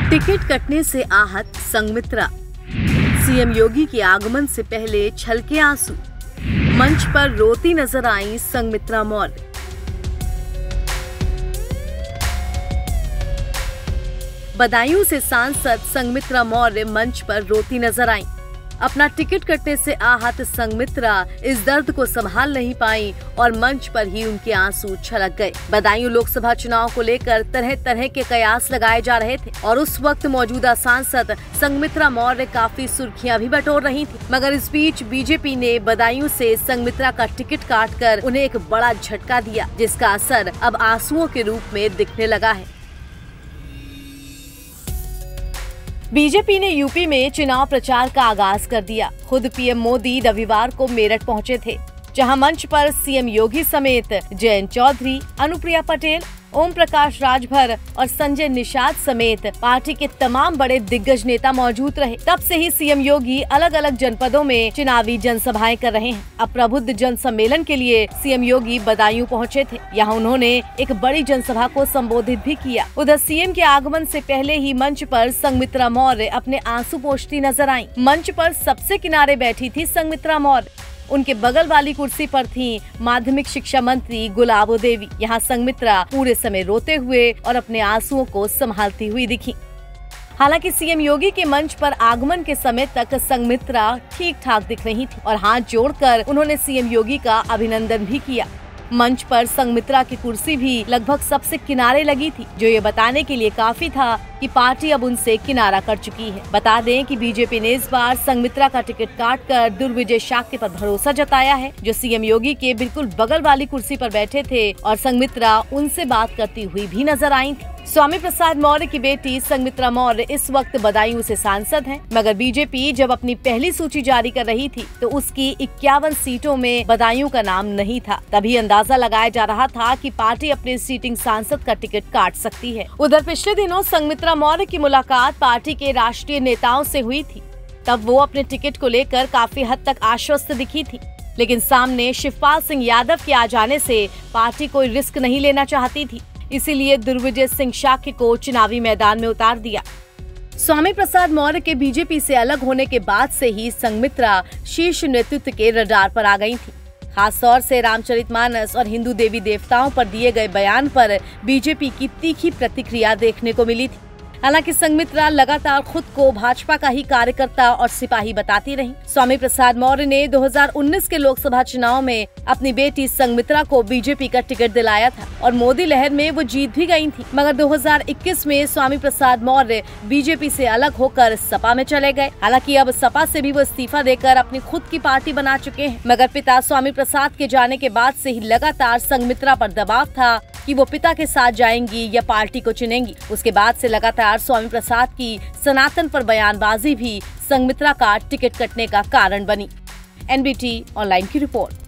Ticket कटने से आहत संघमित्रा। सीएम योगी के आगमन से पहले छलके आंसू। मंच पर रोती नजर आई संघमित्रा मौर्य। बदायूं से सांसद संघमित्रा मौर्य मंच पर रोती नजर आईं। अपना टिकट कटने से आहत संघमित्रा इस दर्द को संभाल नहीं पाई और मंच पर ही उनके आंसू छलक गए। बदायूं लोकसभा चुनाव को लेकर तरह तरह के कयास लगाए जा रहे थे और उस वक्त मौजूदा सांसद संघमित्रा मौर्य काफी सुर्खियां भी बटोर रही थी। मगर इस बीच बीजेपी ने बदायूं से संघमित्रा का टिकट काटकर उन्हें एक बड़ा झटका दिया, जिसका असर अब आंसुओं के रूप में दिखने लगा है। बीजेपी ने यूपी में चुनाव प्रचार का आगाज कर दिया। खुद पीएम मोदी रविवार को मेरठ पहुंचे थे, जहां मंच पर सीएम योगी समेत जयंत चौधरी, अनुप्रिया पटेल, ओम प्रकाश राजभर और संजय निषाद समेत पार्टी के तमाम बड़े दिग्गज नेता मौजूद रहे। तब से ही सीएम योगी अलग अलग जनपदों में चुनावी जनसभाएं कर रहे हैं। अब प्रबुद्ध जन सम्मेलन के लिए सीएम योगी बदायूं पहुंचे थे। यहां उन्होंने एक बड़ी जनसभा को संबोधित भी किया। उधर सीएम के आगमन से पहले ही मंच पर संघमित्रा मौर्य अपने आंसू पोंछती नजर आईं। मंच पर सबसे किनारे बैठी थी संघमित्रा मौर्य। उनके बगल वाली कुर्सी पर थी माध्यमिक शिक्षा मंत्री गुलाबो देवी। यहाँ संघमित्रा पूरे समय रोते हुए और अपने आंसुओं को संभालती हुई दिखी। हालांकि सीएम योगी के मंच पर आगमन के समय तक संघमित्रा ठीक ठाक दिख रही थी और हाथ जोड़कर उन्होंने सीएम योगी का अभिनंदन भी किया। मंच पर संघमित्रा की कुर्सी भी लगभग सबसे किनारे लगी थी, जो ये बताने के लिए काफी था कि पार्टी अब उनसे किनारा कर चुकी है। बता दें कि बीजेपी ने इस बार संघमित्रा का टिकट काटकर दुर्विजय शाक्य पर भरोसा जताया है, जो सीएम योगी के बिल्कुल बगल वाली कुर्सी पर बैठे थे और संघमित्रा उनसे बात करती हुई भी नजर आई थी। स्वामी प्रसाद मौर्य की बेटी संघमित्रा मौर्य इस वक्त बदायूं से सांसद हैं, मगर बीजेपी जब अपनी पहली सूची जारी कर रही थी तो उसकी 51 सीटों में बदायूं का नाम नहीं था। तभी अंदाजा लगाया जा रहा था कि पार्टी अपने सीटिंग सांसद का टिकट काट सकती है। उधर पिछले दिनों संघमित्रा मौर्य की मुलाकात पार्टी के राष्ट्रीय नेताओं से हुई थी। तब वो अपने टिकट को लेकर काफी हद तक आश्वस्त दिखी थी, लेकिन सामने शिवपाल सिंह यादव के आ जाने से पार्टी कोई रिस्क नहीं लेना चाहती थी। इसीलिए दुर्विजय सिंह शाक्य को चुनावी मैदान में उतार दिया। स्वामी प्रसाद मौर्य के बीजेपी से अलग होने के बाद से ही संघमित्रा शीर्ष नेतृत्व के रडार पर आ गई थी। खास तौर से रामचरितमानस और हिंदू देवी देवताओं पर दिए गए बयान पर बीजेपी की तीखी प्रतिक्रिया देखने को मिली थी। हालांकि संघमित्रा लगातार खुद को भाजपा का ही कार्यकर्ता और सिपाही बताती रही। स्वामी प्रसाद मौर्य ने 2019 के लोकसभा चुनाव में अपनी बेटी संघमित्रा को बीजेपी का टिकट दिलाया था और मोदी लहर में वो जीत भी गई थी। मगर 2021 में स्वामी प्रसाद मौर्य बीजेपी से अलग होकर सपा में चले गए। हालांकि अब सपा से भी वो इस्तीफा देकर अपनी खुद की पार्टी बना चुके हैं। मगर पिता स्वामी प्रसाद के जाने के बाद से ही लगातार संघमित्रा पर दबाव था कि वो पिता के साथ जाएंगी या पार्टी को चुनेंगी। उसके बाद से लगातार स्वामी प्रसाद की सनातन पर बयानबाजी भी संघमित्रा का टिकट कटने का कारण बनी। एनबीटी ऑनलाइन की रिपोर्ट।